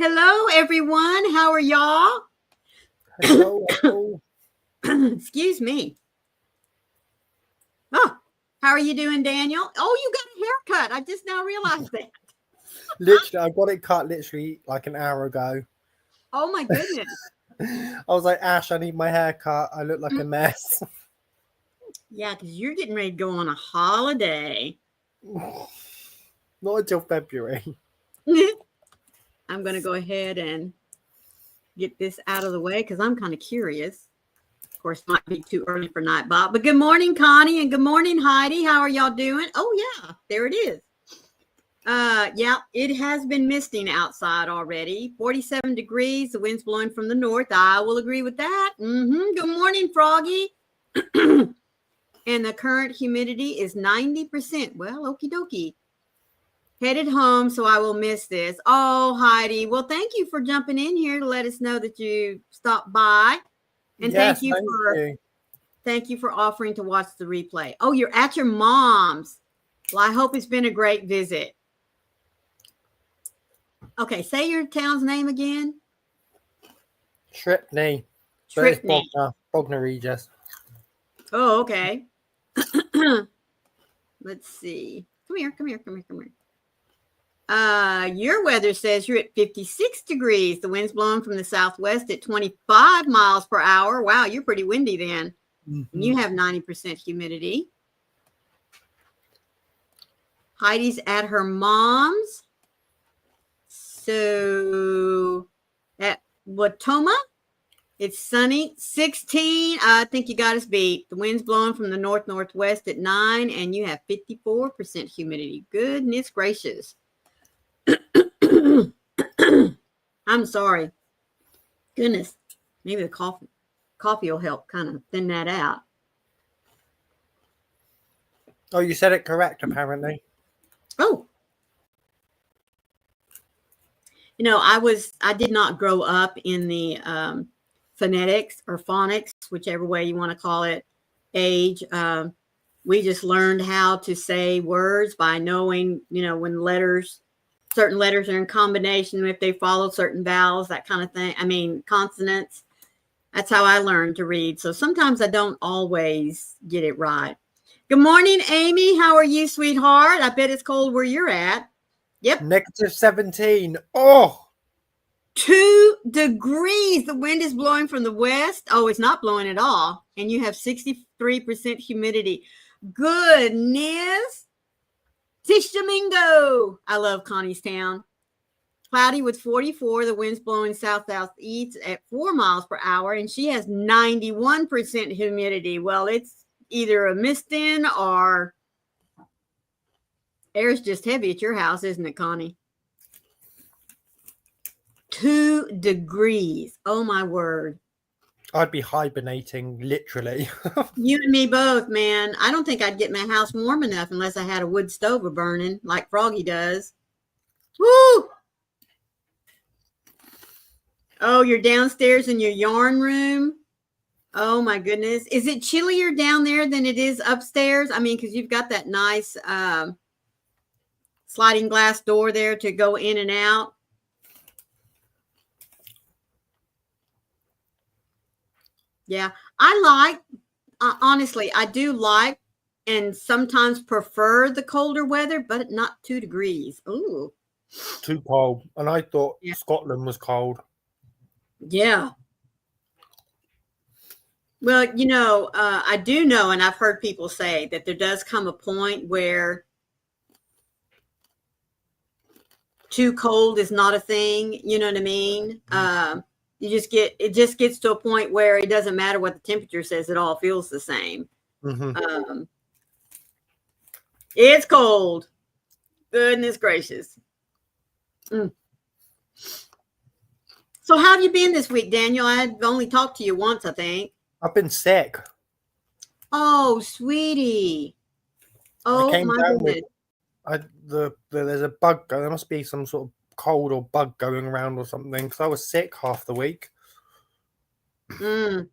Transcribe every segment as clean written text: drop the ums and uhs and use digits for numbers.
Hello, everyone. How are y'all? Hello, hello. Excuse me. Oh, how are you doing, Daniel? Oh, you got a haircut. I just now realized that. Literally, I got it cut literally like an hour ago. Oh, my goodness. I was like, Ash, I need my hair cut. I look like a mess. Yeah, because you're getting ready to go on a holiday. Not until February. I'm going to go ahead and get this out of the way because I'm kind of curious. Of course, it might be too early for Nightbot. But good morning, Connie, and good morning, Heidi. How are y'all doing? Oh, yeah, there it is. Yeah, it has been misting outside already. 47 degrees. The wind's blowing from the north. I will agree with that. Good morning, Froggy. And the current humidity is 90%. Well, okie dokie. Headed home, so I will miss this. Oh, Heidi. Well, thank you for jumping in here to let us know that you stopped by. And Yes, thank you for offering to watch the replay. Oh, you're at your mom's. Well, I hope it's been a great visit. Okay, say your town's name again. Shripney. Shripney. Bognor Regis. Oh, okay. Let's see. Come here. Your weather says you're at 56 degrees. The wind's blowing from the southwest at 25 miles per hour. Wow, you're pretty windy then. Mm-hmm. You have 90% humidity. Heidi's at her mom's. So at Watoma, it's sunny, 16. I think you got us beat. The wind's blowing from the northwest at 9, and you have 54% humidity. Goodness gracious. I'm sorry. Goodness. Maybe the coffee will help kind of thin that out. Oh, you said it correct, apparently. Oh. You know, I did not grow up in the phonetics or phonics, whichever way you want to call it, age. We just learned how to say words by knowing, when certain letters are in combination, if they follow certain vowels, that kind of thing. I mean, consonants. That's how I learned to read. So sometimes I don't always get it right. Good morning, Amy. How are you, sweetheart? I bet it's cold where you're at. Yep. -17. Oh. 2 degrees. The wind is blowing from the west. Oh, it's not blowing at all. And you have 63% humidity. Goodness. Tishomingo. I love Connie's town. Cloudy with 44. The wind's blowing south-southeast at 4 miles per hour. And she has 91% humidity. Well, it's either a misting or air's just heavy at your house, isn't it, Connie? 2 degrees. Oh, my word. I'd be hibernating, literally. You and me both, man. I don't think I'd get my house warm enough unless I had a wood stove burning like Froggy does. Woo! Oh, you're downstairs in your yarn room. Oh, my goodness. Is it chillier down there than it is upstairs? I mean, because you've got that nice sliding glass door there to go in and out. Yeah, honestly, I do like and sometimes prefer the colder weather, but not 2 degrees. Ooh. Too cold. And I thought Scotland was cold. Yeah. Well, I do know, and I've heard people say that there does come a point where too cold is not a thing. You know what I mean? It just gets to a point where it doesn't matter what the temperature says. It all feels the same. Mm-hmm. It's cold. Goodness gracious. So how have you been this week, Daniel? I've only talked to you once, I think. I've been sick. Oh, sweetie. Oh, my goodness. There's a bug going. There must be some sort of cold or bug going around or something, because I was sick half the week. And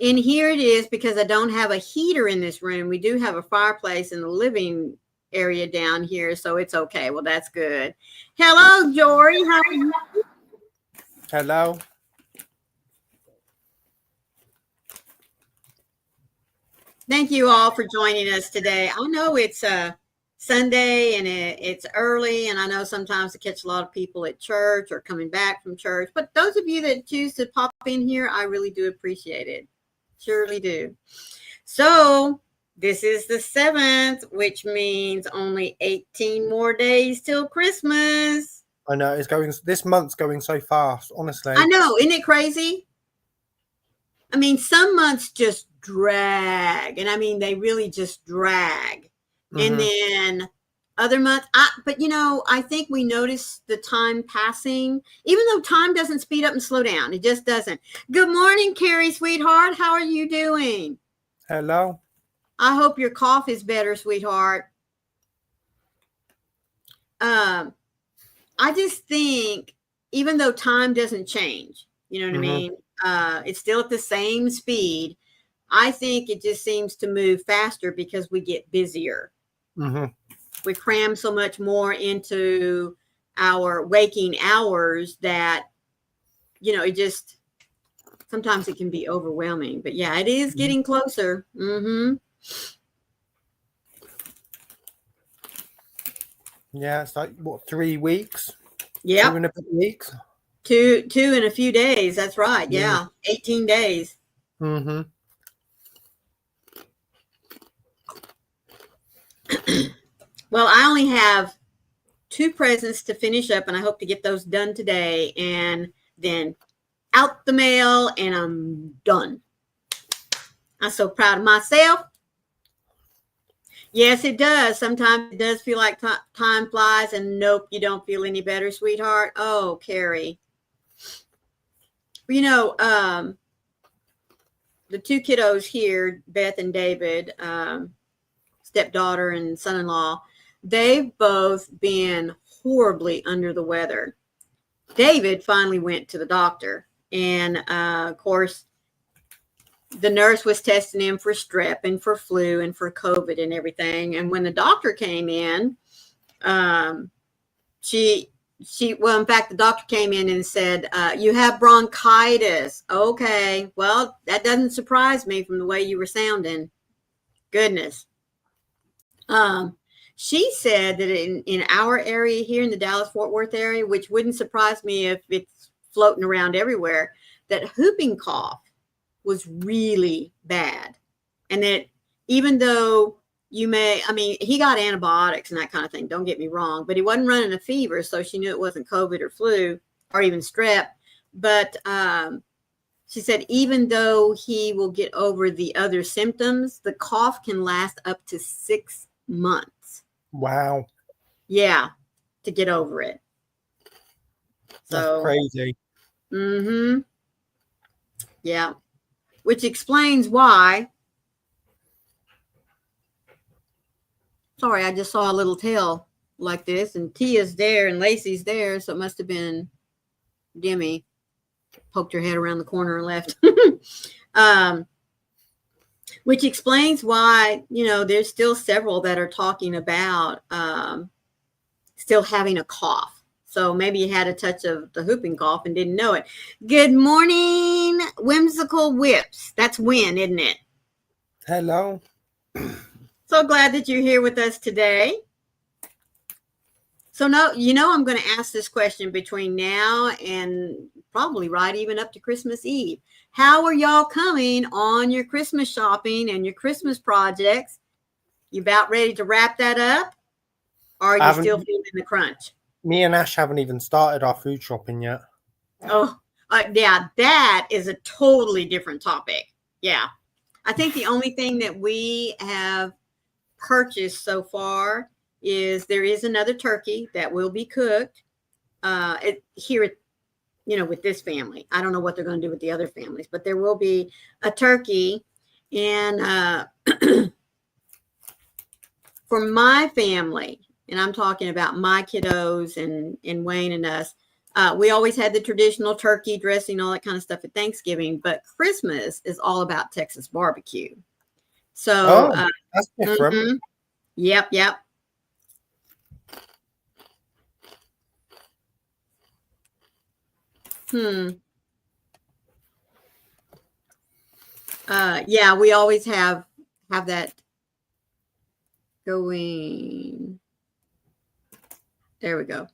here it is, because I don't have a heater in this room. We do have a fireplace in the living area down here, so it's okay. Well, that's good. Hello, Jory. How are you? Hello. Thank you all for joining us today. I know it's Sunday and it's early, and I know sometimes I catch a lot of people at church or coming back from church. But those of you that choose to pop in here, I really do appreciate it. Surely do. So this is the 7th, which means only 18 more days till Christmas. I know this month's going so fast, honestly. I know, isn't it crazy? I mean, some months just drag, and I mean, they really just drag. And then other months, but I think we notice the time passing, even though time doesn't speed up and slow down. It just doesn't. Good morning, Carrie, sweetheart. How are you doing? Hello. I hope your cough is better, sweetheart. I just think, even though time doesn't change, you know what I mean? It's still at the same speed. I think it just seems to move faster because we get busier. We cram so much more into our waking hours that, it just, sometimes it can be overwhelming. But yeah, it is getting closer. Yeah, it's like, what, 3 weeks? Yeah. 2 and a bit weeks? 2 in a few days. That's right. Yeah. 18 days. Well, I only have 2 presents to finish up, and I hope to get those done today, and then out the mail, and I'm done. I'm so proud of myself. Yes, it does. Sometimes it does feel like time flies, and nope, you don't feel any better, sweetheart. Oh, Carrie. The 2 kiddos here, Beth and David, stepdaughter and son-in-law, they've both been horribly under the weather. David finally went to the doctor, and of course, the nurse was testing him for strep and for flu and for COVID and everything. And when the doctor came in, in fact, the doctor came in and said, you have bronchitis. Okay, well, that doesn't surprise me from the way you were sounding. Goodness. She said that in our area here in the Dallas-Fort Worth area, which wouldn't surprise me if it's floating around everywhere, that whooping cough was really bad. And that even though he got antibiotics and that kind of thing, don't get me wrong, but he wasn't running a fever, so she knew it wasn't COVID or flu or even strep. But she said even though he will get over the other symptoms, the cough can last up to 6 months. Wow. Yeah, to get over it. That's crazy. Yeah. Which explains why. Sorry, I just saw a little tail like this, and Tia's there and Lacey's there, so it must have been Demi. Poked her head around the corner and left. Which explains why, there's still several that are talking about still having a cough. So maybe you had a touch of the whooping cough and didn't know it. Good morning, Whimsical Whips. That's Win, isn't it? Hello. So glad that you're here with us today. So now, I'm going to ask this question between now and probably right even up to Christmas Eve. How are y'all coming on your Christmas shopping and your Christmas projects? You about ready to wrap that up? Or are you still feeling the crunch? Me and Ash haven't even started our food shopping yet. Oh, yeah, that is a totally different topic. Yeah. I think the only thing that we have purchased so far is there is another turkey that will be cooked here at, with this family. I don't know what they're going to do with the other families, but there will be a turkey. And for my family, and I'm talking about my kiddos and Wayne and us, we always had the traditional turkey dressing, all that kind of stuff at Thanksgiving, but Christmas is all about Texas barbecue. So that's different. Yep. Yeah, we always have that going. There we go.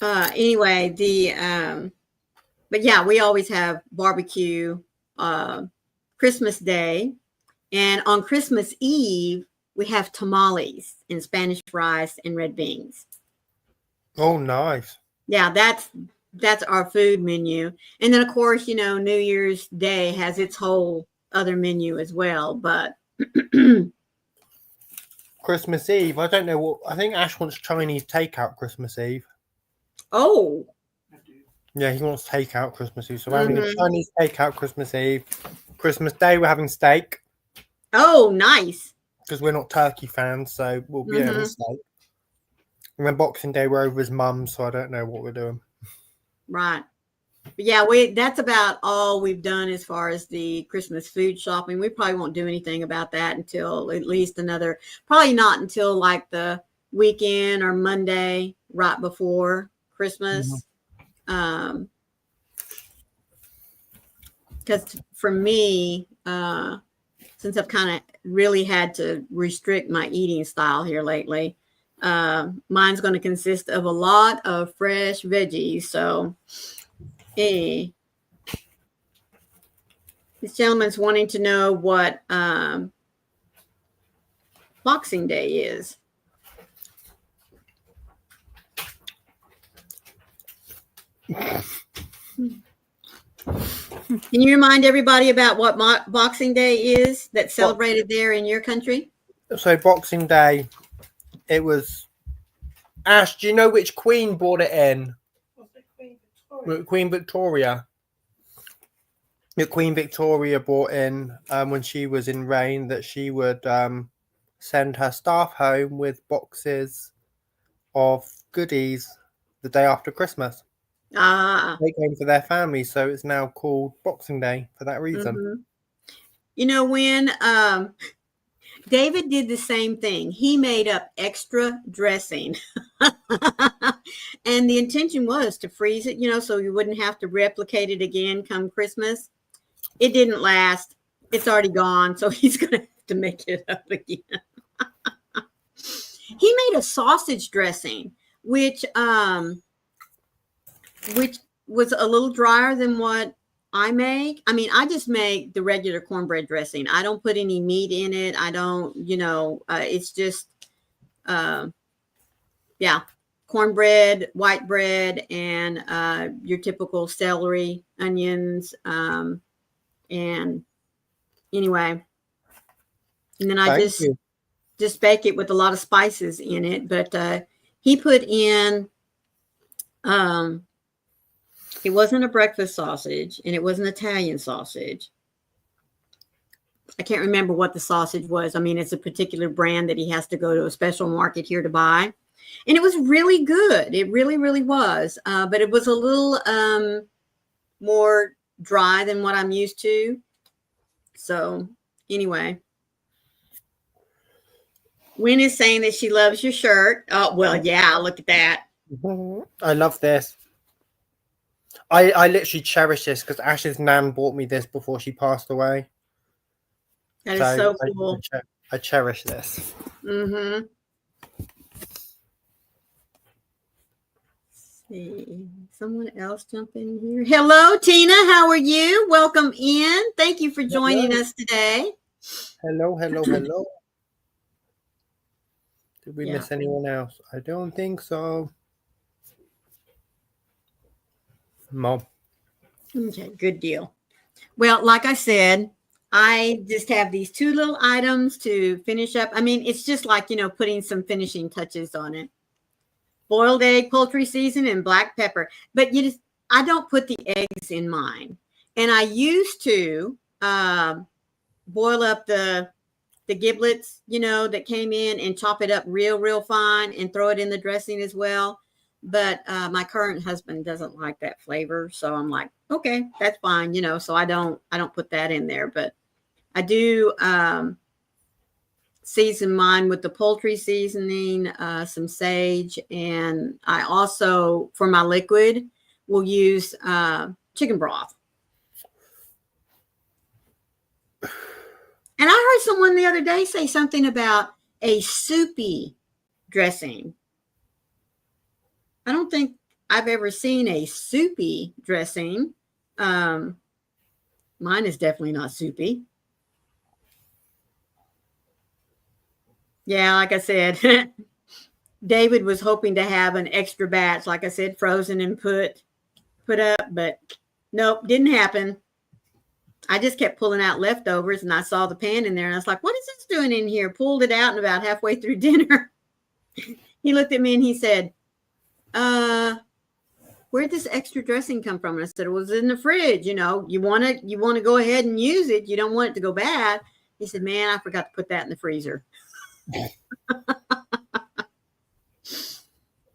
Anyway, but yeah, we always have barbecue Christmas Day, and on Christmas Eve we have tamales and Spanish rice and red beans. Oh, nice. Yeah, that's our food menu. And then of course, New Year's Day has its whole other menu as well, but Christmas Eve. I don't know what. I think Ash wants Chinese takeout Christmas Eve. oh, Yeah, he wants takeout Christmas Eve. So we're having a Chinese takeout Christmas Eve. Christmas Day, we're having steak. Oh, nice. Because we're not turkey fans, so we'll be having steak. And then Boxing Day, we're over his mum, so I don't know what we're doing. Right. But yeah, that's about all we've done as far as the Christmas food shopping. We probably won't do anything about that until at least probably not until like the weekend or Monday right before Christmas. Because for me, since I've kind of really had to restrict my eating style here lately, mine's going to consist of a lot of fresh veggies. So, this gentleman's wanting to know what Boxing Day is. Can you remind everybody about what Boxing Day is that's celebrated there in your country? So Boxing Day, it was... Ash, do you know which queen brought it in? Queen Victoria. The Queen Victoria brought in when she was in reign that she would send her staff home with boxes of goodies the day after Christmas. They came for their family, so it's now called Boxing Day for that reason. When David did the same thing, he made up extra dressing. And the intention was to freeze it, so you wouldn't have to replicate it again come Christmas. It didn't last. It's already gone, so he's going to have to make it up again. He made a sausage dressing, which was a little drier than what I make. I mean, I just make the regular cornbread dressing. I don't put any meat in it. I don't, it's just, cornbread, white bread, and your typical celery, onions, and anyway. And then I just bake it with a lot of spices in it. But he put in, it wasn't a breakfast sausage, and it was an Italian sausage. I can't remember what the sausage was. I mean, it's a particular brand that he has to go to a special market here to buy. And it was really good. It really, really was. But it was a little more dry than what I'm used to. So anyway. Wynn is saying that she loves your shirt. Oh, well, yeah, look at that. I love this. I literally cherish this because Ash's nan bought me this before she passed away. That is so cool. I cherish this. Mm-hmm. See, someone else jump in here. Hello, Tina. How are you? Welcome in. Thank you for joining us today. Hello. Did we miss anyone else? I don't think so. No. Okay, good deal. Well, like I said, I just have these two little items to finish up. I mean, it's just like, putting some finishing touches on it. Boiled egg, poultry season, and black pepper. But I don't put the eggs in mine. And I used to boil up the giblets, that came in and chop it up real, real fine and throw it in the dressing as well. But my current husband doesn't like that flavor. So I'm like, okay, that's fine. So I don't put that in there, but I do season mine with the poultry seasoning, some sage, and I also, for my liquid, will use chicken broth. And I heard someone the other day say something about a soupy dressing. I don't think I've ever seen a soupy dressing. Mine is definitely not soupy. Yeah, like I said, David was hoping to have an extra batch, like I said, frozen and put up, but nope, didn't happen. I just kept pulling out leftovers, and I saw the pan in there, and I was like, what is this doing in here? Pulled it out, and about halfway through dinner, he looked at me and he said, where'd this extra dressing come from? And I said, it was in the fridge. You know, you want to go ahead and use it. You don't want it to go bad. He said, man, I forgot to put that in the freezer.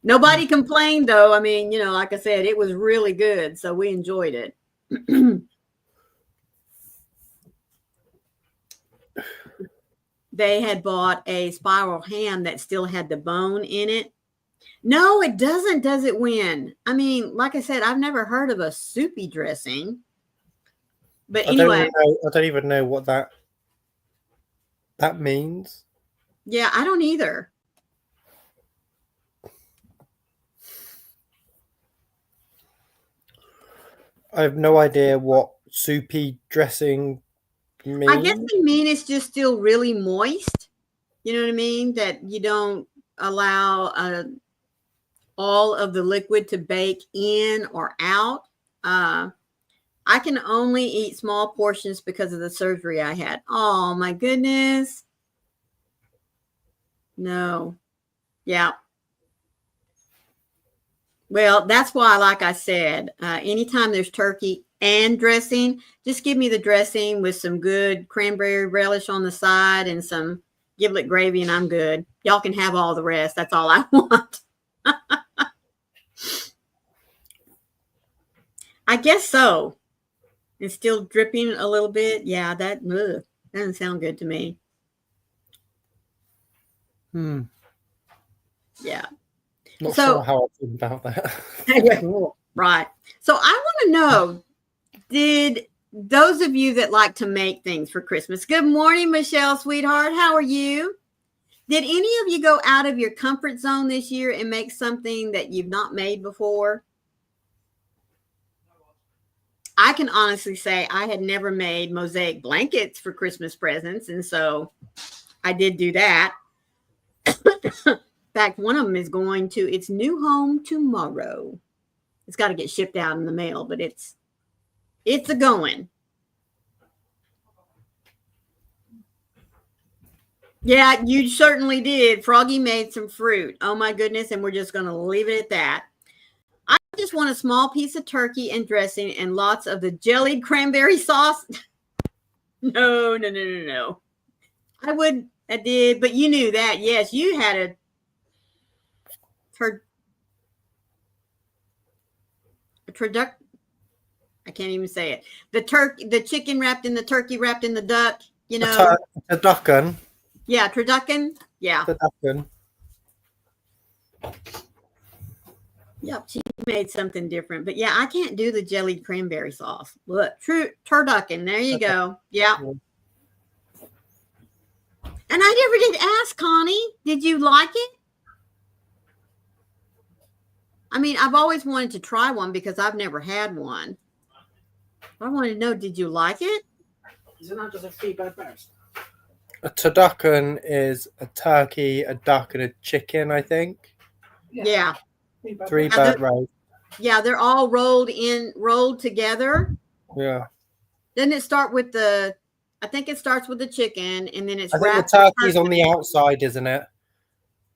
Nobody complained, though. I mean, you know, like I said, it was really good, so we enjoyed it. They had bought a spiral ham that still had the bone in it. No, it doesn't, does it, Win? I mean, like I said, I've never heard of a soupy dressing. But anyway. I don't even know what that means. Yeah, I don't either. I have no idea what soupy dressing means. I guess they mean it's just still really moist. You know what I mean? That you don't allow all of the liquid to bake in or out. I can only eat small portions because of the surgery I had. Oh, my goodness. No. Yeah. Well, that's why, like I said, anytime there's turkey and dressing, just give me the dressing with some good cranberry relish on the side and some giblet gravy, and I'm good. Y'all can have all the rest. That's all I want. I guess so. It's still dripping a little bit. Yeah, that doesn't sound good to me. Yeah. Not sure how I feel about that. Right. So I want to know, did those of you that like to make things for Christmas, good morning, Michelle, sweetheart. How are you? Did any of you go out of your comfort zone this year and make something that you've not made before? I can honestly say I had never made mosaic blankets for Christmas presents, and so I did do that. In fact, one of them is going to its new home tomorrow. It's got to get shipped out in the mail, but it's a going. Yeah, you certainly did. Froggy made some fruit. Oh my goodness, and we're just going to leave it at that. I just want a small piece of turkey and dressing and lots of the jellied cranberry sauce. No. I did, but you knew that. Yes, you had a I can't even say it. The chicken wrapped in the turkey, wrapped in the duck, you know. Turducken. Yeah, turducken. Yeah. Turducken. Yep, she made something different. But yeah, I can't do the jellied cranberry sauce. Look, turducken. There you go. Yeah. And I never did ask, Connie, did you like it? I mean, I've always wanted to try one because I've never had one. I wanted to know, did you like it? Is it not just a 3-bed roast? A turducken is a turkey, a duck, and a chicken, I think. Yeah. 3-bed roast. Yeah, they're all rolled together. Yeah. Doesn't it start with I think it starts with the chicken, and then it's I think wrapped. the turkey's on the outside, isn't it?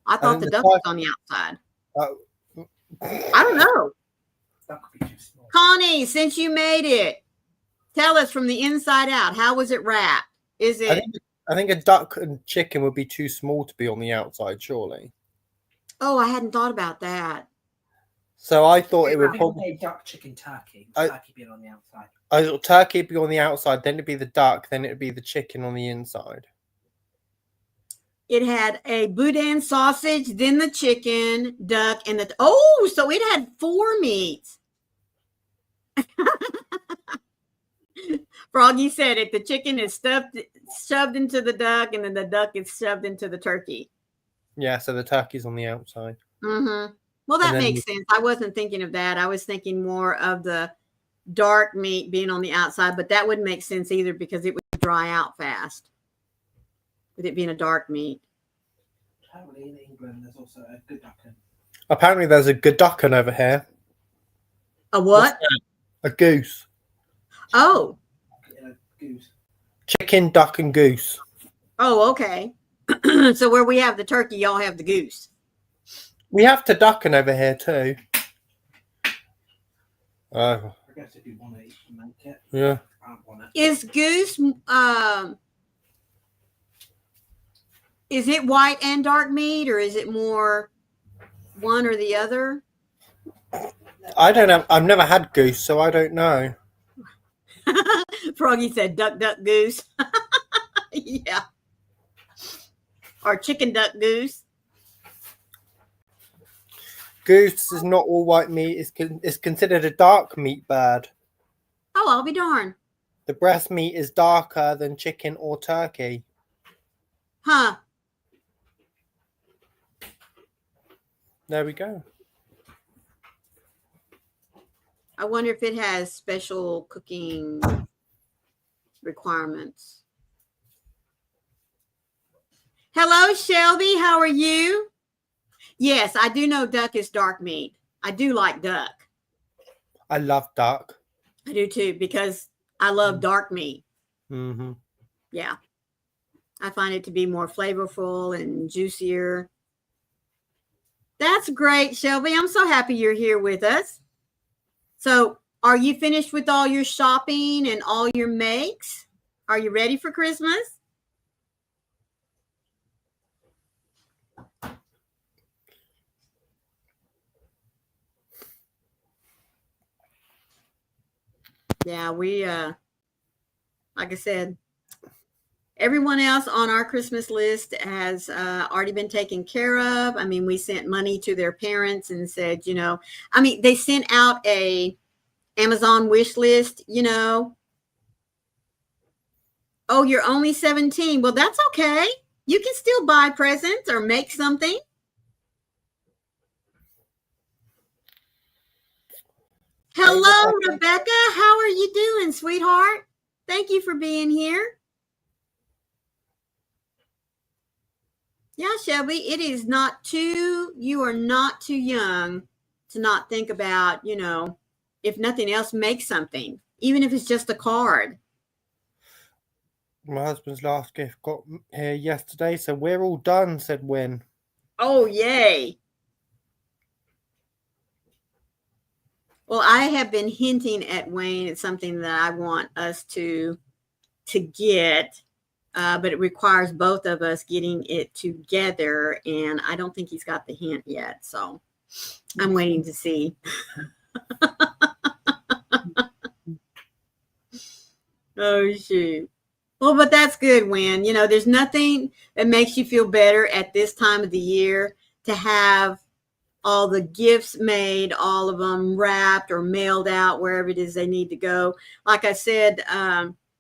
I thought the duck was on the outside. I don't know. That could be too small. Connie, since you made it, tell us from the inside out, how was it wrapped? Is it? I think a duck and chicken would be too small to be on the outside, surely. Oh, I hadn't thought about that. So I thought it would probably duck, chicken, turkey. Turkey being on the outside. I thought turkey would be on the outside, then it'd be the duck, then it'd be the chicken on the inside. It had a boudin sausage, then the chicken, duck, and so it had 4 meats. Froggy said it. The chicken is shoved into the duck, and then the duck is shoved into the turkey. Yeah, so the turkey's on the outside. Mm-hmm. Well, that makes sense. I wasn't thinking of that. I was thinking more of the dark meat being on the outside, but that wouldn't make sense either because it would dry out fast with it being a dark meat. Apparently in England there's also a good ducken. Apparently there's a Gooducken over here. A what? A goose. Oh. Goose. Chicken, duck, and goose. Oh, okay. So where we have the turkey, y'all have the goose. We have turducken over here too. I guess if you want it, you can make it. Yeah. I don't want it. Is goose is it white and dark meat, or is it more one or the other? I don't know. I've never had goose, so I don't know. Froggy said duck, duck, goose. Yeah. Or chicken, duck, goose. Goose is not all white meat. It's considered a dark meat bird. Oh, I'll be darned. The breast meat is darker than chicken or turkey. Huh. There we go. I wonder if it has special cooking requirements. Hello, Shelby. How are you? Yes, I do know duck is dark meat. I do like duck. I love duck. I do too, because I love dark meat. Mm-hmm. Yeah. I find it to be more flavorful and juicier. That's great, Shelby. I'm so happy you're here with us. So, are you finished with all your shopping and all your makes? Are you ready for Christmas? Yeah, we, like I said, everyone else on our Christmas list has already been taken care of. I mean, we sent money to their parents and said, they sent out a Amazon wish list, Oh, you're only 17. Well, that's okay. You can still buy presents or make something. Hello, Rebecca. How are you doing, sweetheart? Thank you for being here. Yeah, Shelby, you are not too young to not think about, if nothing else, make something, even if it's just a card. My husband's last gift got here yesterday, so we're all done, said Win. Oh, yay. Well, I have been hinting at Wayne. It's something that I want us to get, but it requires both of us getting it together, and I don't think he's got the hint yet, so I'm waiting to see. Oh, shoot. Well, but that's good, Win. There's nothing that makes you feel better at this time of the year to have all the gifts made, all of them wrapped or mailed out wherever it is they need to go. Like I said,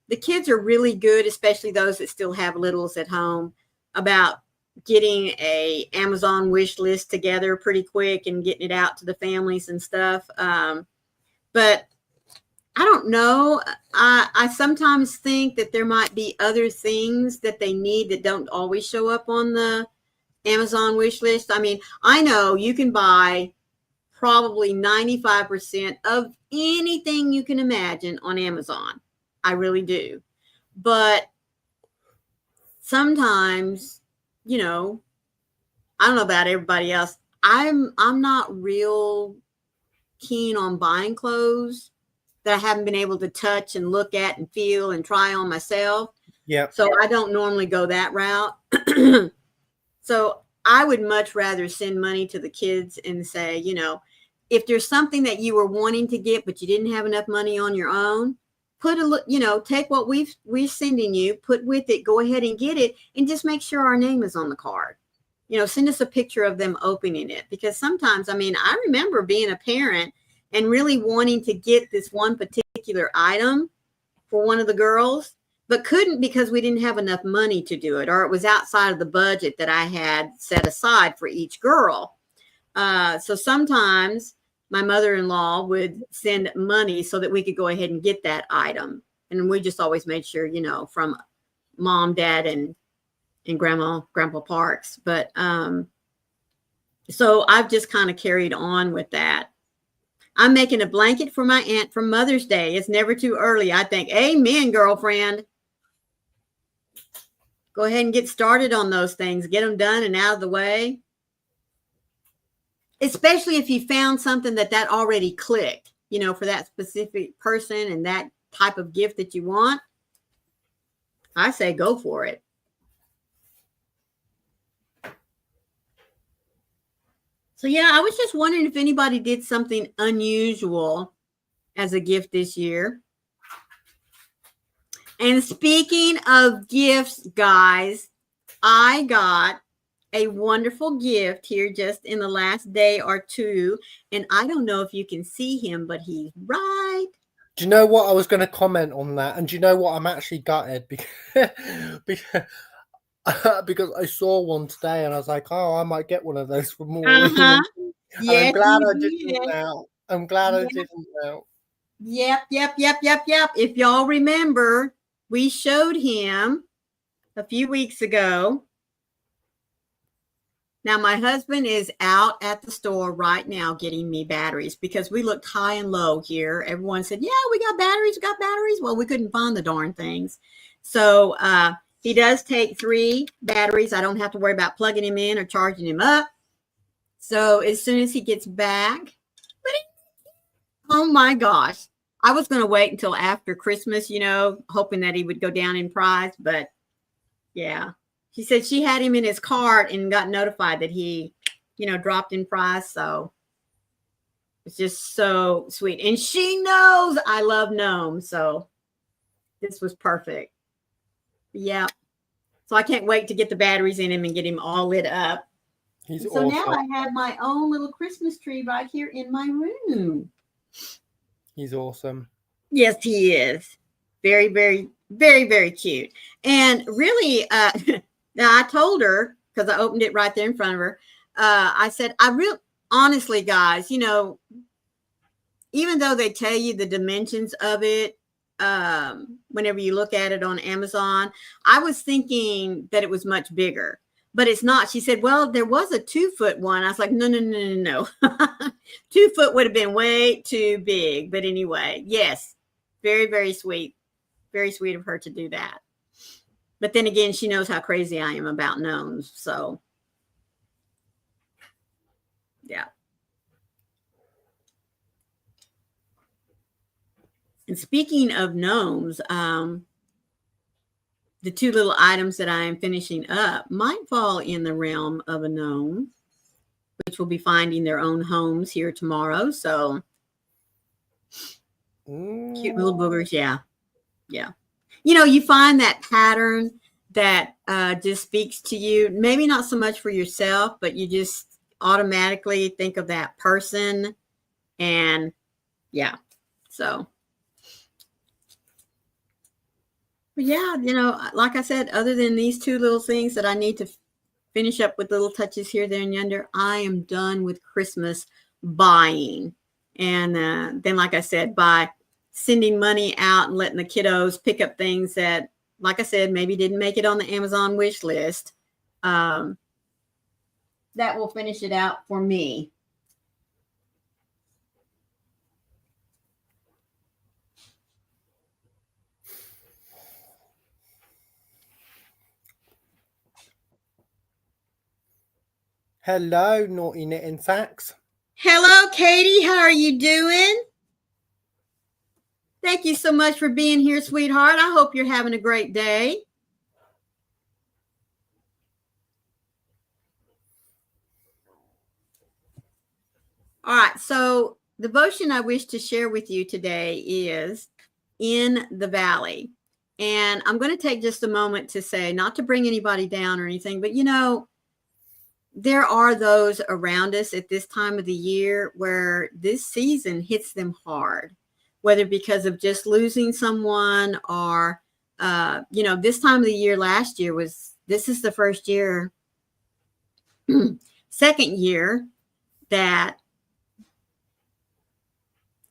the kids are really good, especially those that still have littles at home, about getting a Amazon wish list together pretty quick and getting it out to the families and stuff. But I don't know. I sometimes think that there might be other things that they need that don't always show up on the Amazon wish list. I mean, I know you can buy probably 95% of anything you can imagine on Amazon. I really do. But sometimes, I don't know about everybody else. I'm not real keen on buying clothes that I haven't been able to touch and look at and feel and try on myself. Yeah. So I don't normally go that route. So I would much rather send money to the kids and say, if there's something that you were wanting to get, but you didn't have enough money on your own, put take what we're sending you, put with it, go ahead and get it, and just make sure our name is on the card. Send us a picture of them opening it, because sometimes, I remember being a parent and really wanting to get this one particular item for one of the girls, but couldn't because we didn't have enough money to do it, or it was outside of the budget that I had set aside for each girl. So sometimes my mother-in-law would send money so that we could go ahead and get that item. And we just always made sure, from mom, dad, and grandpa Parks. But so I've just kind of carried on with that. I'm making a blanket for my aunt for Mother's Day. It's never too early, I think. Amen, girlfriend. Go ahead and get started on those things. Get them done and out of the way. Especially if you found something that already clicked, for that specific person and that type of gift that you want. I say go for it. So yeah, I was just wondering if anybody did something unusual as a gift this year. And speaking of gifts, guys, I got a wonderful gift here just in the last day or two. And I don't know if you can see him, but he's right. Do you know what? I was going to comment on that. And do you know what? I'm actually gutted because I saw one today and I was like, oh, I might get one of those for Maureen. Uh-huh. Yes, I'm glad I didn't now. I'm glad I didn't now. Yep. If y'all remember, we showed him a few weeks ago. Now, my husband is out at the store right now getting me batteries because we looked high and low here. Everyone said, yeah, we got batteries. Well, we couldn't find the darn things. So he does take 3 batteries. I don't have to worry about plugging him in or charging him up. So as soon as he gets back, oh my gosh, I was going to wait until after Christmas, hoping that he would go down in price. But yeah, she said she had him in his cart and got notified that he, dropped in price. So it's just so sweet. And she knows I love gnomes. So this was perfect. Yeah. So I can't wait to get the batteries in him and get him all lit up. He's so awesome. Now I have my own little Christmas tree right here in my room. He's awesome. Yes, he is. Very, very, very, very cute. And really, now I told her, because I opened it right there in front of her, I said, honestly, guys, even though they tell you the dimensions of it, whenever you look at it on Amazon, I was thinking that it was much bigger. But it's not. She said, well, there was a 2-foot one. I was like, no. 2 foot would have been way too big. But anyway, yes, very, very sweet. Very sweet of her to do that. But then again, she knows how crazy I am about gnomes. So, yeah. And speaking of gnomes, the 2 little items that I am finishing up might fall in the realm of a gnome, which will be finding their own homes here tomorrow. So cute little boogers. Yeah. You find that pattern that just speaks to you. Maybe not so much for yourself, but you just automatically think of that person. And yeah, so. But yeah, like I said, other than these 2 little things that I need to finish up with little touches here, there, and yonder, I am done with Christmas buying. And then, like I said, by sending money out and letting the kiddos pick up things that, like I said, maybe didn't make it on the Amazon wish list, that will finish it out for me. Hello, Naughty Knitting Sacks. Hello, Katie. How are you doing? Thank you so much for being here, sweetheart. I hope you're having a great day. All right. So the devotion I wish to share with you today is in the valley. And I'm going to take just a moment to say, not to bring anybody down or anything, but there are those around us at this time of the year where this season hits them hard, whether because of just losing someone or, this time of the year last year this is the first year, second year that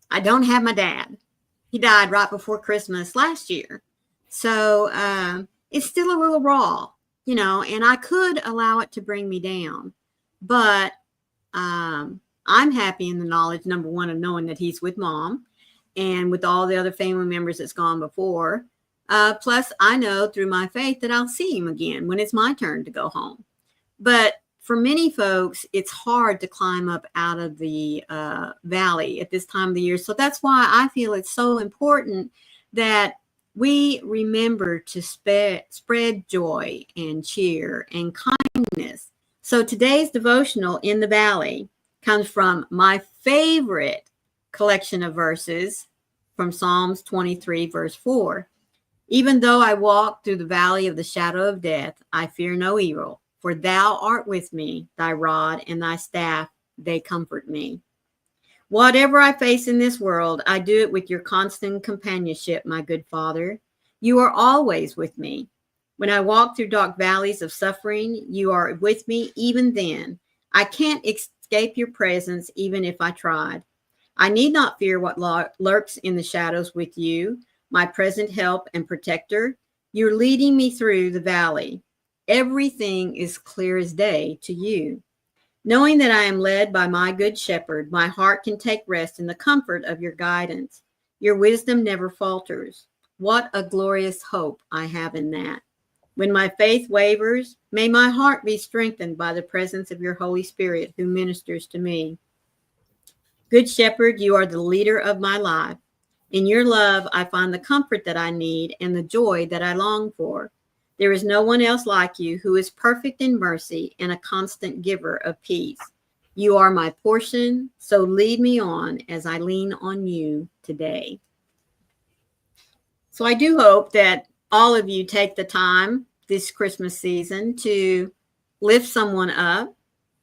I don't have my dad. He died right before Christmas last year. So it's still a little raw, and I could allow it to bring me down. But I'm happy in the knowledge, number one, of knowing that he's with Mom and with all the other family members that's gone before. Plus, I know through my faith that I'll see him again when it's my turn to go home. But for many folks, it's hard to climb up out of the valley at this time of the year. So that's why I feel it's so important that we remember to spread joy and cheer and kindness. So today's devotional in the valley comes from my favorite collection of verses from Psalms 23, verse 4. Even though I walk through the valley of the shadow of death, I fear no evil, for thou art with me, thy rod and thy staff, they comfort me. Whatever I face in this world, I do it with your constant companionship, my good Father. You are always with me. When I walk through dark valleys of suffering, you are with me even then. I can't escape your presence even if I tried. I need not fear what lurks in the shadows with you, my present help and protector. You're leading me through the valley. Everything is clear as day to you. Knowing that I am led by my good shepherd, my heart can take rest in the comfort of your guidance. Your wisdom never falters. What a glorious hope I have in that. When my faith wavers, may my heart be strengthened by the presence of your Holy Spirit who ministers to me. Good shepherd, you are the leader of my life. In your love, I find the comfort that I need and the joy that I long for. There is no one else like you who is perfect in mercy and a constant giver of peace. You are my portion, so lead me on as I lean on you today. So I do hope that all of you take the time this Christmas season to lift someone up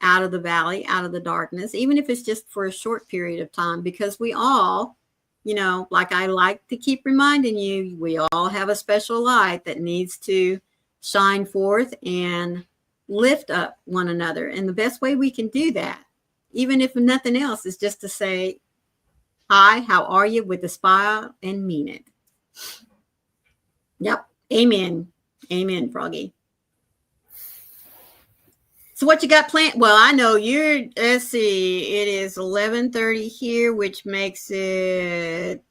out of the valley, out of the darkness, even if it's just for a short period of time, because we all, like I like to keep reminding you, we all have a special light that needs to shine forth and lift up one another. And the best way we can do that, even if nothing else, is just to say, hi, how are you, with a smile and mean it. Yep. Amen. Amen, Froggy. So what you got planned? Well, I know let's see, it is 11:30 here, which makes it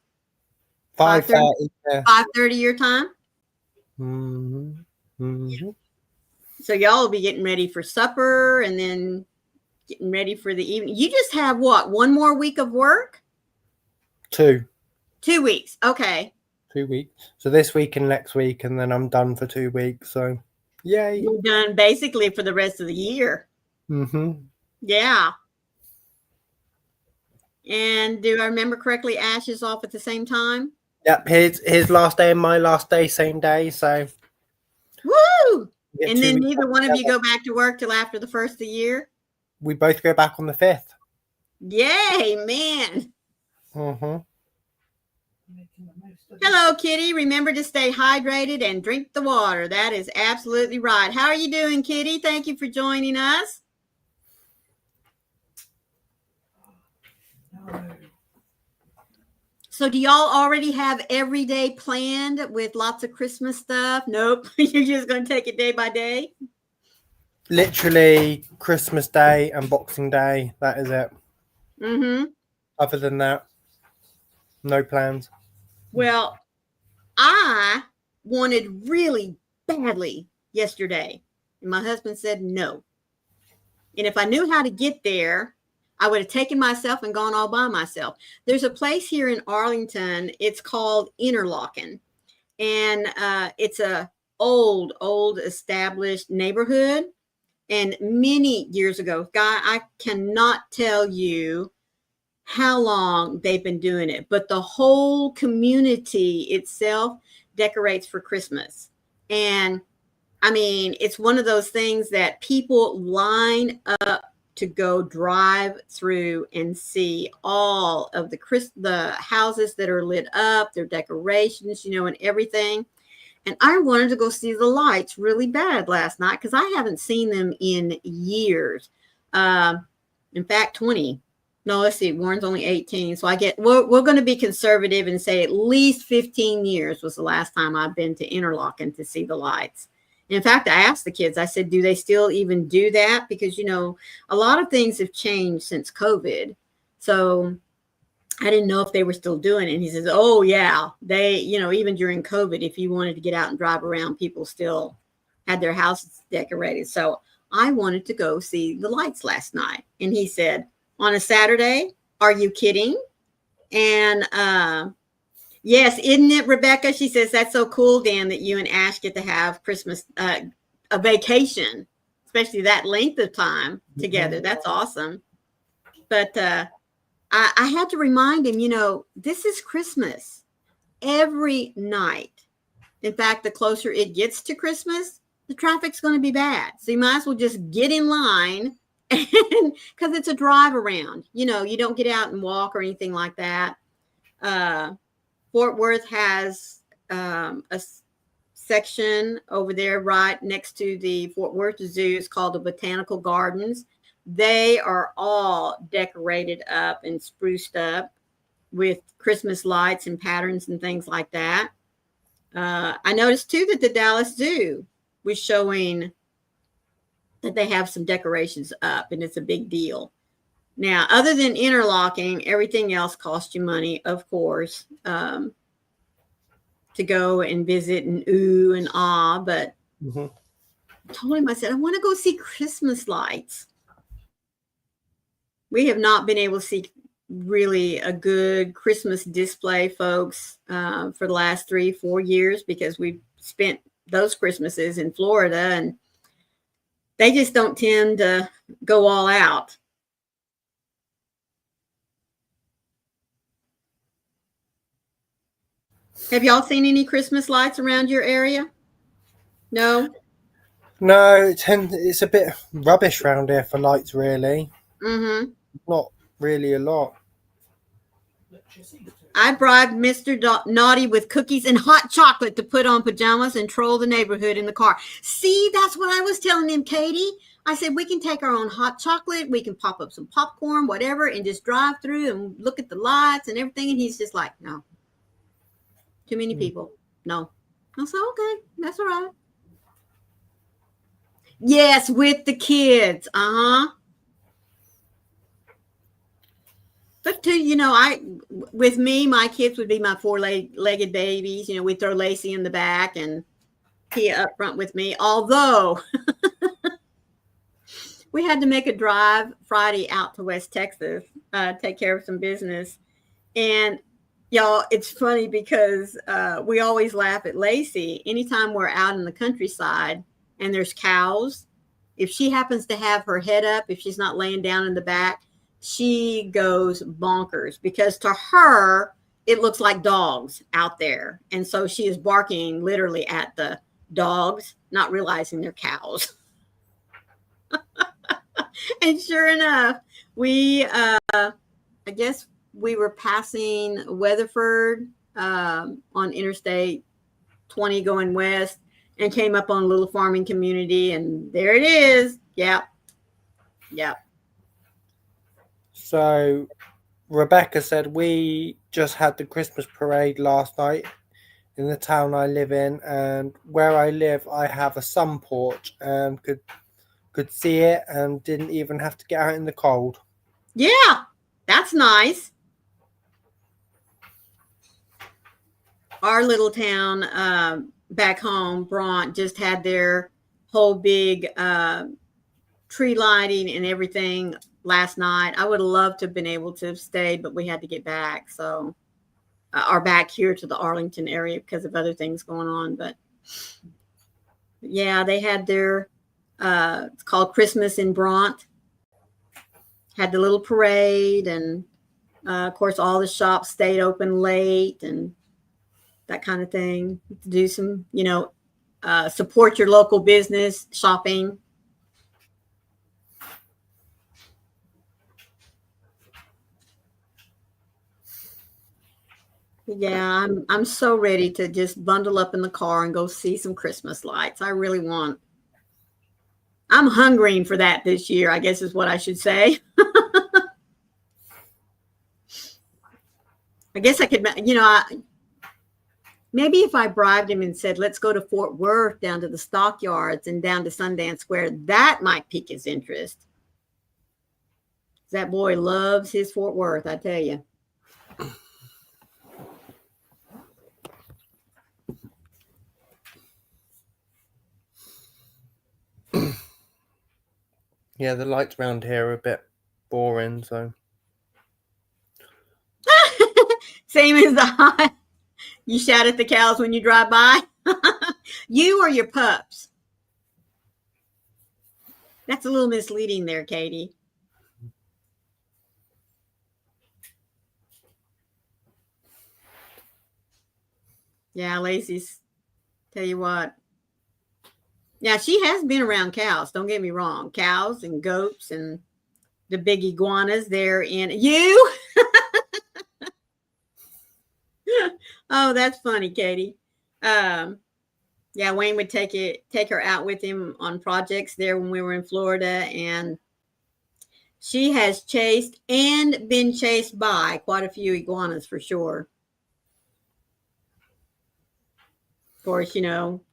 5:30. 5:30 your time. Mm-hmm. Mm-hmm. So y'all will be getting ready for supper and then getting ready for the evening. You just have what? One more week of work? 2 weeks. Okay. 2 weeks. So this week and next week, and then I'm done for 2 weeks. So yay. You're done basically for the rest of the year. Mm-hmm. Yeah. And do I remember correctly, Ash is off at the same time? Yep, his last day and my last day, same day. So woo! And then neither one of you go back to work till after the first of the year? We both go back on the 5th. Yay, man. Mm-hmm. Hello, Kitty. Remember to stay hydrated and drink the water. That is absolutely right. How are you doing, Kitty? Thank you for joining us. So do y'all already have every day planned with lots of Christmas stuff? Nope. You're just going to take it day by day? Literally Christmas Day and Boxing Day. That is it. Mm-hmm. Other than that, no plans. Well, I wanted really badly yesterday. And my husband said no. And if I knew how to get there, I would have taken myself and gone all by myself. There's a place here in Arlington. It's called Interlochen. And it's a old established neighborhood. And many years ago, Guy, I cannot tell you how long they've been doing it, but the whole community itself decorates for Christmas. And I mean, it's one of those things that people line up to go drive through and see all of the houses that are lit up, their decorations, and everything. And I wanted to go see the lights really bad last night because I haven't seen them in years. In fact, 20. No, let's see. Warren's only 18. So we're going to be conservative and say at least 15 years was the last time I've been to Interlaken to see the lights. In fact, I asked the kids, I said, do they still even do that? Because, a lot of things have changed since COVID. So I didn't know if they were still doing it. And he says, oh, yeah, they, even during COVID, if you wanted to get out and drive around, people still had their houses decorated. So I wanted to go see the lights last night. And he said, on a Saturday, are you kidding? And yes, isn't it, Rebecca? She says, that's so cool, Dan, that you and Ash get to have Christmas, a vacation, especially that length of time together. That's awesome. But I had to remind him, this is Christmas every night. In fact, the closer it gets to Christmas, the traffic's going to be bad. So you might as well just get in line, because it's a drive around. You don't get out and walk or anything like that. Fort Worth has a section over there right next to the Fort Worth Zoo. It's called the Botanical Gardens. They are all decorated up and spruced up with Christmas lights and patterns and things like that. I noticed too that the Dallas Zoo was showing that they have some decorations up, and it's a big deal. Now, other than Interlaken, everything else costs you money, of course, to go and visit and ooh and ah. But I told him, I said, I want to go see Christmas lights. We have not been able to see really a good Christmas display, folks, for the last 3-4 years, because we've spent those Christmases in Florida, and they just don't tend to go all out. Have y'all seen any Christmas lights around your area? No? No, it's a bit rubbish around here for lights, really. Mm-hmm. Not really a lot. I bribed Mr. Naughty with cookies and hot chocolate to put on pajamas and troll the neighborhood in the car. See, that's what I was telling him, Katie. I said, we can take our own hot chocolate. We can pop up some popcorn, whatever, and just drive through and look at the lights and everything. And he's just like, no. Too many people. No. I said, okay, that's all right. Yes, with the kids. Uh-huh. But too, with me, my kids would be my four-legged babies. We throw Lacey in the back and Tia up front with me. Although we had to make a drive Friday out to West Texas, take care of some business. And y'all, it's funny because we always laugh at Lacey. Anytime we're out in the countryside and there's cows, if she happens to have her head up, if she's not laying down in the back, she goes bonkers, because to her, it looks like dogs out there. And so she is barking literally at the dogs, not realizing they're cows. And sure enough, I guess we were passing Weatherford on Interstate 20 going west, and came up on a little farming community, and there it is. Yep. So Rebecca said, we just had the Christmas parade last night in the town I live in, and where I live, I have a sun porch and could see it and didn't even have to get out in the cold. Yeah, that's nice. Our little town back home, Bronte, just had their whole big tree lighting and everything last night. I would have loved to have been able to have stayed, but we had to get back. So, or back here to the Arlington area because of other things going on. But yeah, they had their, it's called Christmas in Bronte. Had the little parade, and Of course, all the shops stayed open late and that kind of thing. Do some, support your local business shopping. Yeah, I'm so ready to just bundle up in the car and go see some Christmas lights. I really want. I'm hungering for that this year, I guess is what I should say. I guess I could, maybe if I bribed him and said, let's go to Fort Worth, down to the stockyards and down to Sundance Square, that might pique his interest. That boy loves his Fort Worth, I tell you. Yeah, the lights around here are a bit boring, so. Same as the hot. You shout at the cows when you drive by? You or your pups? That's a little misleading there, Katie. Yeah, Lacey's, tell you what. Yeah, she has been around cows. Don't get me wrong. Cows and goats and the big iguanas there in you. Oh, that's funny, Katie. Yeah, Wayne would take her out with him on projects there when we were in Florida, and she has chased and been chased by quite a few iguanas for sure. Of course,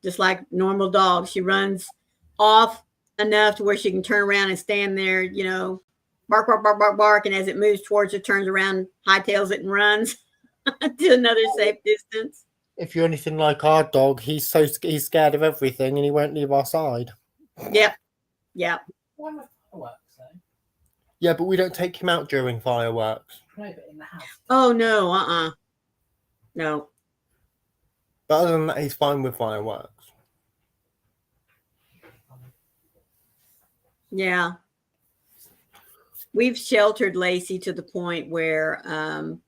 just like normal dogs, she runs off enough to where she can turn around and stand there, bark, bark, bark, bark, bark. And as it moves towards her, turns around, hightails it and runs to another safe distance. If you're anything like our dog, he's scared of everything and he won't leave our side. Yep. Why not fireworks, though? Yeah, but we don't take him out during fireworks. No, but in the house. Oh, no, no. But other than that, he's fine with fireworks. Yeah. We've sheltered Lacey to the point where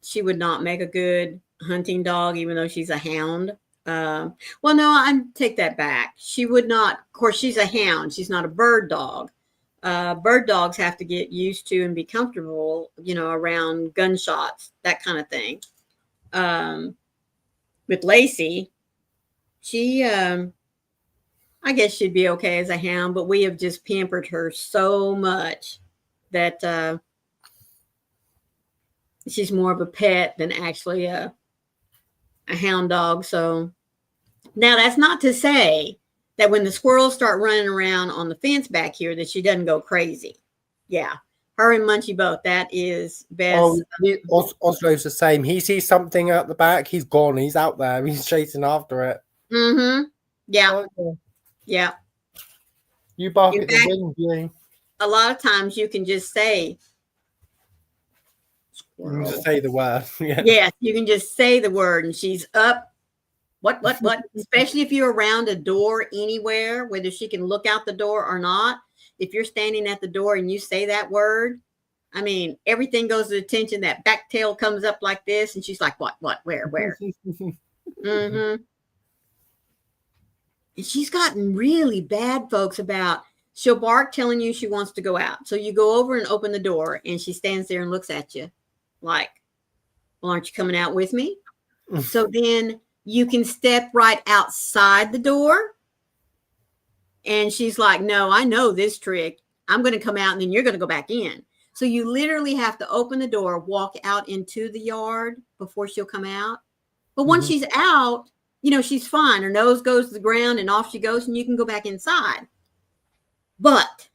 she would not make a good hunting dog, even though she's a hound. Well, no, I take that back. She would not. Of course, she's a hound. She's not a bird dog. Bird dogs have to get used to and be comfortable, around gunshots, that kind of thing. With Lacey, she, I guess she'd be okay as a hound, but we have just pampered her so much that she's more of a pet than actually a hound dog. So now that's not to say that when the squirrels start running around on the fence back here that she doesn't go crazy. Yeah. Her and Munchie both. That is best. Oh, Oslo's the same. He sees something out the back, he's gone. He's out there. He's chasing after it. Mm-hmm. Yeah. Oh, yeah. You bark at the wind, you. A lot of times you can just say. You can just say the word. Yeah. Yes, you can just say the word and she's up. What? Especially if you're around a door anywhere, whether she can look out the door or not. If you're standing at the door and you say that word, I mean, everything goes to attention. That back tail comes up like this, and she's like, what, where? Mm-hmm. And she's gotten really bad, folks, about she'll bark telling you she wants to go out. So you go over and open the door, and she stands there and looks at you like, well, aren't you coming out with me? So then you can step right outside the door. And she's like, no, I know this trick. I'm going to come out and then you're going to go back in. So you literally have to open the door, walk out into the yard before she'll come out. But once she's out, she's fine. Her nose goes to the ground and off she goes and you can go back inside. But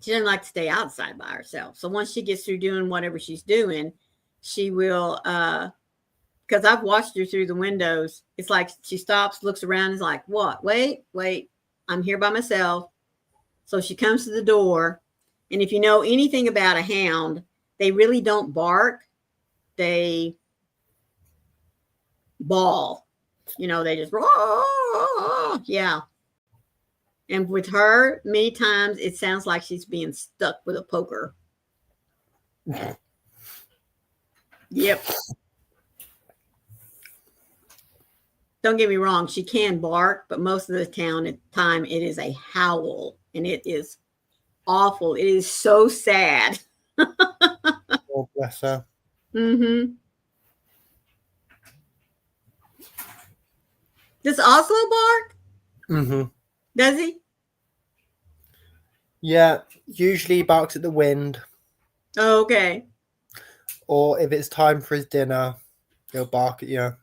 she doesn't like to stay outside by herself. So once she gets through doing whatever she's doing, she will, because I've watched her through the windows. It's like she stops, looks around, is like, what? Wait, I'm here by myself. So she comes to the door. And if you know anything about a hound, they really don't bark. They bawl. They just, yeah. And with her, many times it sounds like she's being stuck with a poker. Yep. Don't get me wrong, she can bark, but most of the time it is a howl, and it is awful. It is so sad. Oh, bless her. Mm-hmm. Does Oslo bark? Mm-hmm. Does he? Yeah, usually he barks at the wind, Oh, okay. or if it's time for his dinner, he'll bark at you.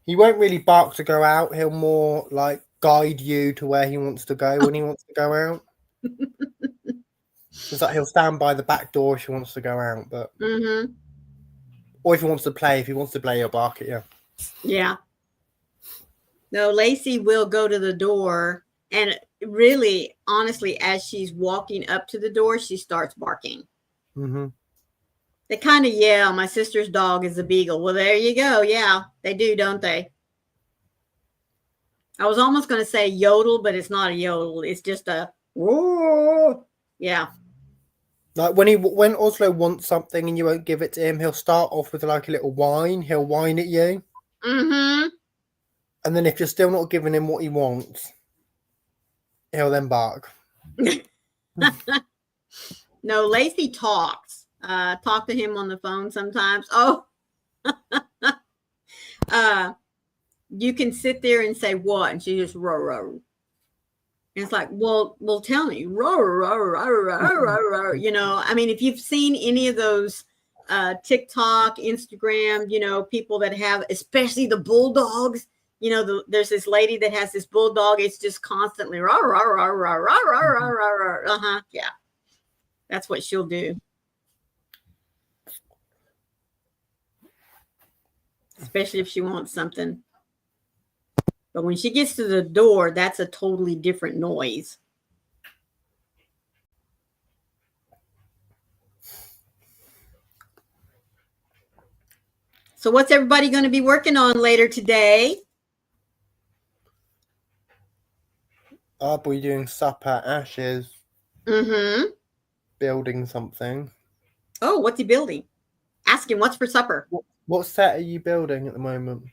He won't really bark to go out. He'll more like guide you to where he wants to go when he wants to go out. It's like he'll stand by the back door if he wants to go out, but Mm-hmm. or if he wants to play, he'll bark at you. Yeah. No, Lacey will go to the door, and really, honestly, as she's walking up to the door, she starts barking. Mm-hmm. They kind of yell. My sister's dog is a beagle. Well, there you go. Yeah, they do, don't they? I was almost going to say yodel, but it's not a yodel. It's just a whoa. Yeah. Like when Oslo wants something and you won't give it to him, he'll start off with like a little whine. He'll whine at you. Mm-hmm. And then if you're still not giving him what he wants, he'll then bark. No, Lacey talks. Talk to him on the phone sometimes. Oh, you can sit there and say what, and she just row row. And it's like, well, tell me, row row row row row row. You know, I mean, if you've seen any of those TikTok, Instagram, you know, people that have, especially the bulldogs. You know, there's this lady that has this bulldog. It's just constantly row row row row row row row row. Uh-huh. Yeah, that's what she'll do. Especially if she wants something. But when she gets to the door, that's a totally different noise. So what's everybody going to be working on later today? I'll be doing supper, Ashes, Mm-hmm. building something. Oh, what's he building? Ask him what's for supper. What set are you building at the moment?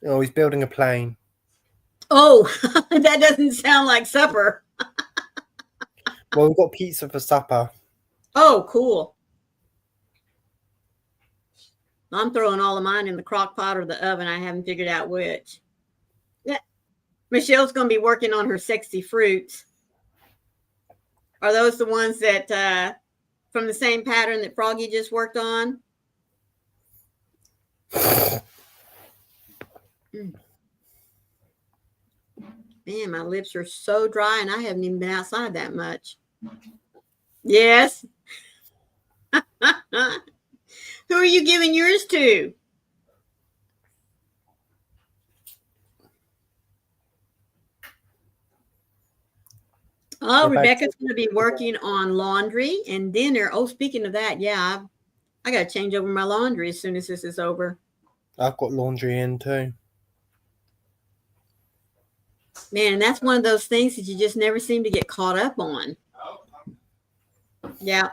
Oh, he's building a plane. Oh, that doesn't sound like supper. Well, we've got pizza for supper. Oh, cool. I'm throwing all of mine in the crock pot or the oven. I haven't figured out which. Yeah. Michelle's going to be working on her sexy fruits. Are those the ones that from the same pattern that Froggy just worked on? Man, my lips are so dry, and I haven't even been outside that much. Yes. Who are you giving yours to? Oh, Rebecca's going to be working on laundry and dinner. Oh, speaking of that, yeah, I got to change over my laundry as soon as this is over. I've got laundry in too. Man, that's one of those things that you just never seem to get caught up on. Yeah.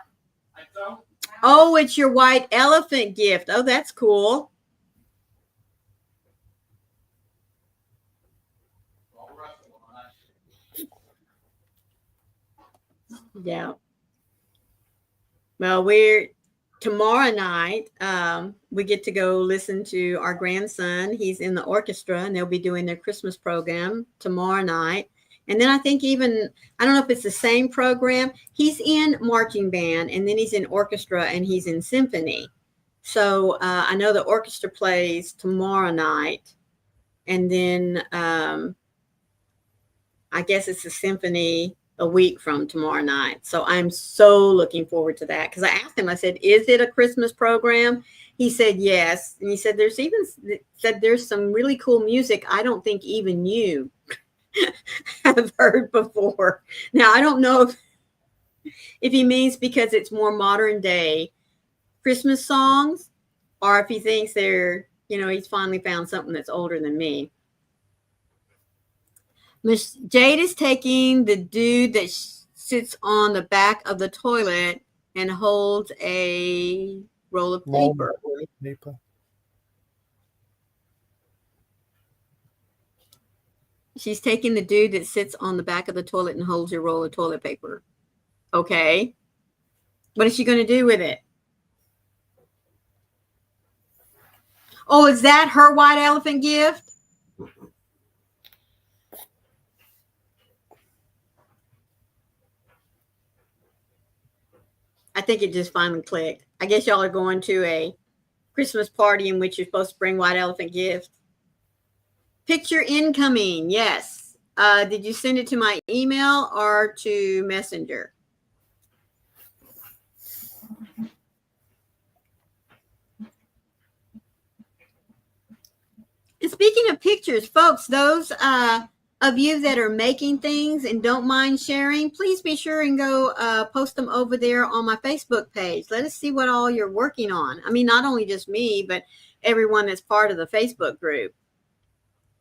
Oh, it's your white elephant gift. Oh, that's cool. Yeah. Well, tomorrow night, we get to go listen to our grandson. He's in the orchestra, and they'll be doing their Christmas program tomorrow night. And then I think I don't know if it's the same program. He's in marching band, and then he's in orchestra, and he's in symphony. So I know the orchestra plays tomorrow night, and then I guess it's a symphony a week from tomorrow night. So I'm so looking forward to that, because I asked him, I said, is it a Christmas program? He said yes. And he said there's some really cool music I don't think even you have heard before. Now, I don't know if he means because it's more modern day Christmas songs, or if he thinks he's finally found something that's older than me. Miss Jade is taking the dude that sits on the back of the toilet and holds a roll of Roll paper. of paper. She's taking the dude that sits on the back of the toilet and holds a roll of toilet paper. Okay. What is she going to do with it? Oh, is that her white elephant gift? I think it just finally clicked. I guess y'all are going to a Christmas party in which you're supposed to bring white elephant gifts. Picture incoming. Yes. Did you send it to my email or to Messenger? And speaking of pictures, folks, those of you that are making things and don't mind sharing, please be sure and go post them over there on my Facebook page. Let us see what all you're working on. I mean, not only just me, but everyone that's part of the Facebook group.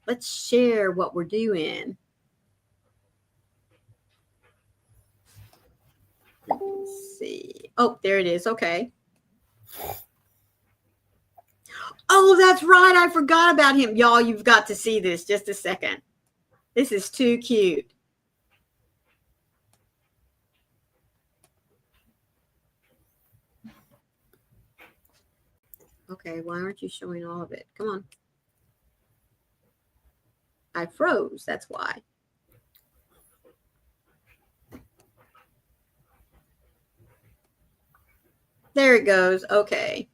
Let's share what we're doing. Let's see. Oh, there it is. Okay. Oh, that's right. I forgot about him. Y'all, you've got to see this. Just a second. This is too cute. Okay, why aren't you showing all of it? Come on. I froze. That's why. There it goes. Okay.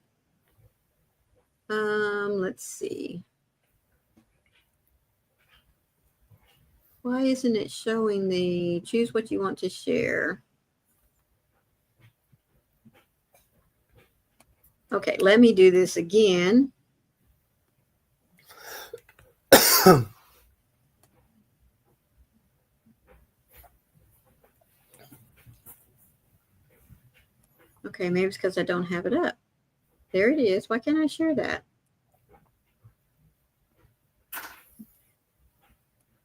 Let's see. Why isn't it showing the choose what you want to share? Okay, let me do this again. Okay, maybe it's because I don't have it up. There it is. Why can't I share that?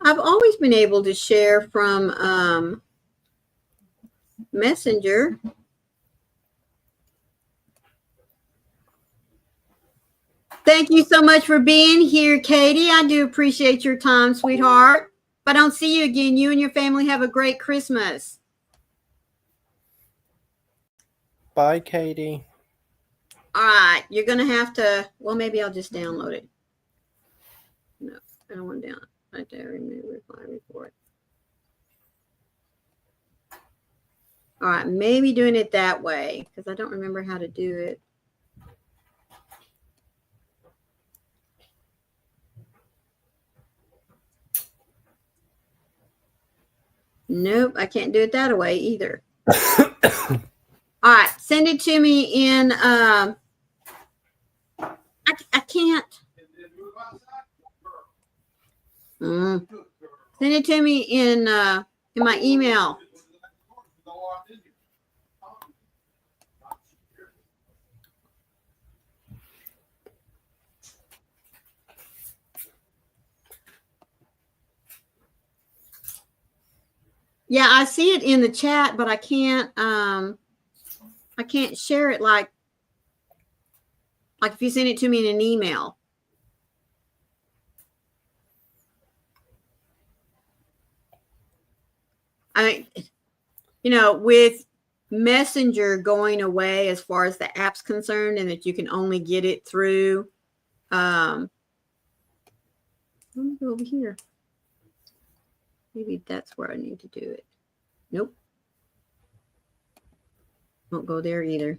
I've always been able to share from Messenger. Thank you so much for being here, Katie. I do appreciate your time, sweetheart. If I don't see you again, you and your family have a great Christmas. Bye, Katie. All right, you're going to have to, well, maybe I'll just download it. No, I don't want to download it. Right there, remove reply report. All right, maybe doing it that way because I don't remember how to do it. Nope, I can't do it that way either. All right, send it to me in, I can't. Send it to me in my email. Yeah, I see it in the chat, but I can't share it like if you send it to me in an email. I mean, you know, with Messenger going away as far as the app's concerned, and that you can only get it through. Let me go over here. Maybe that's where I need to do it. Nope. Won't go there either.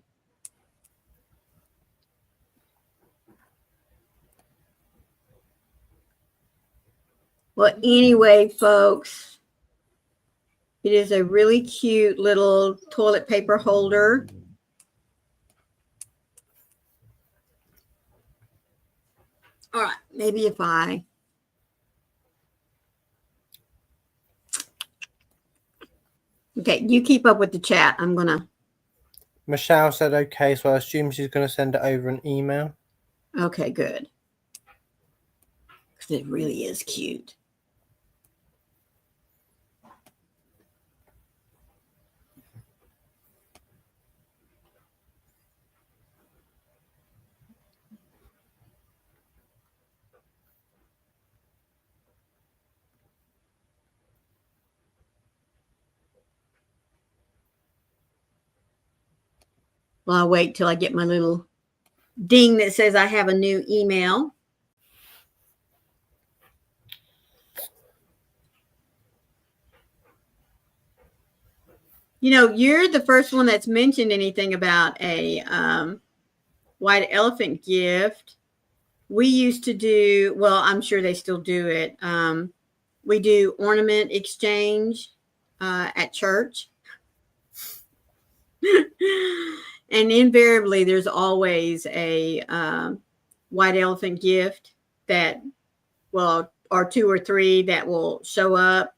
Well, anyway, folks, it is a really cute little toilet paper holder. All right, maybe if I okay, you keep up with the chat. I'm gonna. Michelle said okay, so I assume she's going to send it over an email. Okay, good. Because it really is cute. Well, I'll wait till I get my little ding that says I have a new email. You know, you're the first one that's mentioned anything about a white elephant gift. We used to do, well, I'm sure they still do it. We do ornament exchange at church. And invariably, there's always a white elephant gift that, well, or two or three that will show up.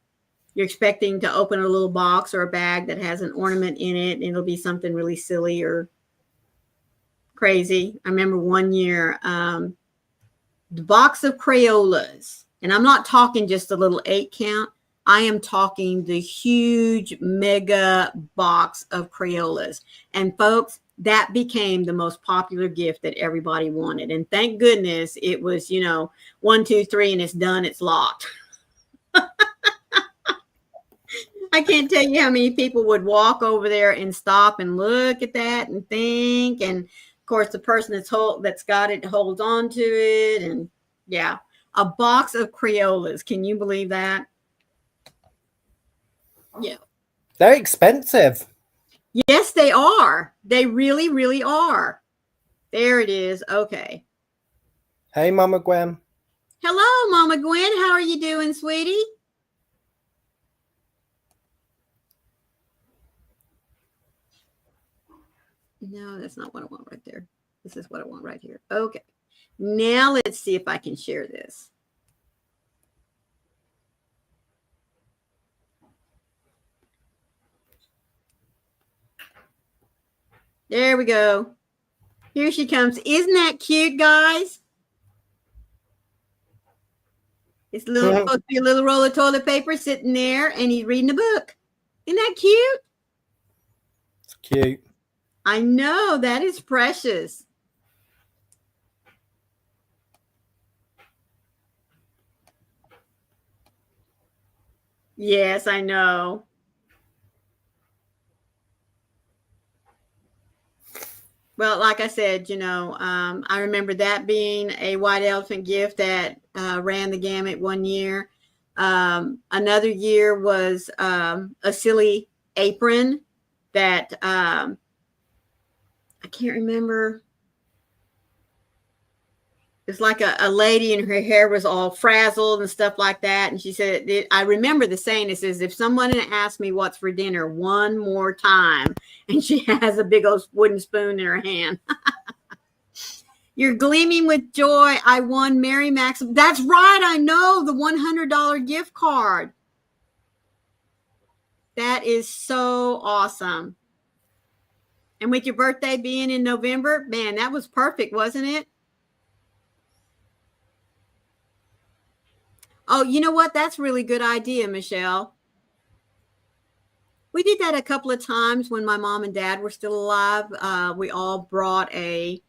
You're expecting to open a little box or a bag that has an ornament in it, and it'll be something really silly or crazy. I remember one year, the box of Crayolas, and I'm not talking just a little 8 count. I am talking the huge mega box of Crayolas. And folks, that became the most popular gift that everybody wanted. And thank goodness it was, 1, 2, 3, and it's done. It's locked. I can't tell you how many people would walk over there and stop and look at that and think. And of course, the person that's got it holds on to it. And yeah, a box of Crayolas. Can you believe that? Yeah. They're expensive. Yes, they are. They really, really are. There it is. Okay. Hey, Mama Gwen. Hello, Mama Gwen. How are you doing, sweetie? No, that's not what I want right there. This is what I want right here. Okay. Now let's see if I can share this. There we go. Here she comes. Isn't that cute, guys? It's supposed to be a little roll of toilet paper sitting there, and he's reading a book. Isn't that cute? It's cute. I know. That is precious. Yes, I know. Well, like I said, I remember that being a white elephant gift that ran the gamut one year. Another year was a silly apron that I can't remember. It's like a lady and her hair was all frazzled and stuff like that. And she said, I remember the saying, it says, if someone asks me what's for dinner one more time, and she has a big old wooden spoon in her hand. You're gleaming with joy. I won Mary Maxim. That's right. I know, the $100 gift card. That is so awesome. And with your birthday being in November, man, that was perfect, wasn't it? Oh, you know what? That's a really good idea, Michelle. We did that a couple of times when my mom and dad were still alive. We all brought it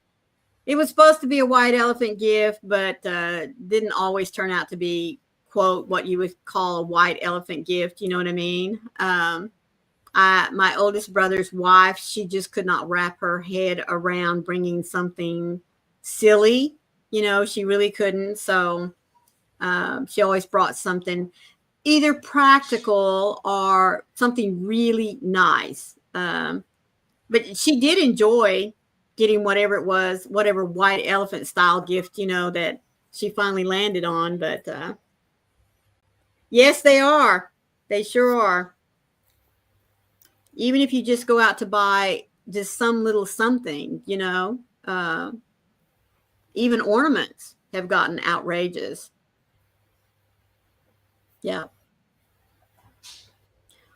was supposed to be a white elephant gift, but didn't always turn out to be, quote, what you would call a white elephant gift. You know what I mean? My oldest brother's wife, she just could not wrap her head around bringing something silly. She really couldn't. So she always brought something either practical or something really nice. But she did enjoy getting whatever it was, whatever white elephant style gift, that she finally landed on. But yes, they are. They sure are. Even if you just go out to buy just some little something, even ornaments have gotten outrageous. Yeah.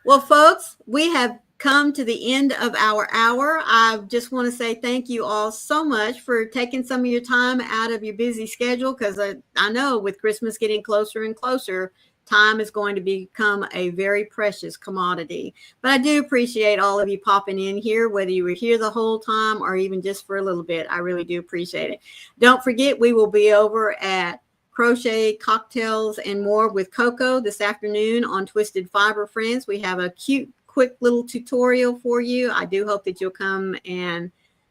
Well, folks, we have come to the end of our hour. I just want to say thank you all so much for taking some of your time out of your busy schedule, because I know with Christmas getting closer and closer, time is going to become a very precious commodity. But I do appreciate all of you popping in here, whether you were here the whole time or even just for a little bit. I really do appreciate it. Don't forget, we will be over at Crochet, Cocktails, and More with Coco this afternoon on Twisted Fiber Friends. We have a cute, quick little tutorial for you. I do hope that you'll come and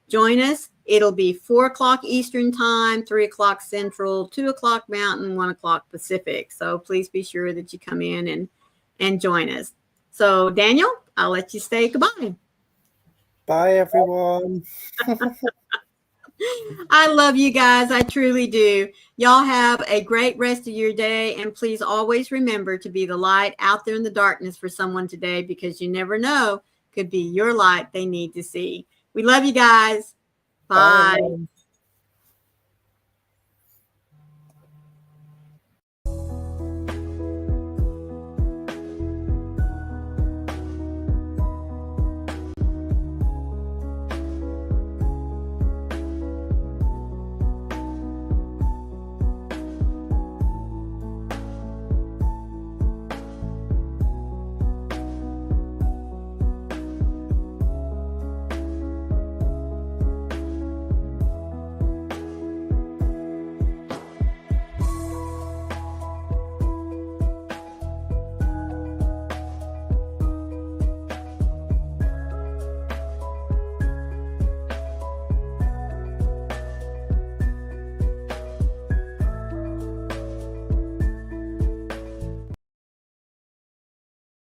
Join us. It'll be 4 o'clock Eastern time, 3 o'clock Central, 2 o'clock Mountain, 1 o'clock Pacific. So please be sure that you come in and join us. So Daniel, I'll let you say goodbye. Bye, everyone. I love you guys. I truly do. Y'all have a great rest of your day. And please always remember to be the light out there in the darkness for someone today, because you never know, could be your light they need to see. We love you guys. Bye. Bye.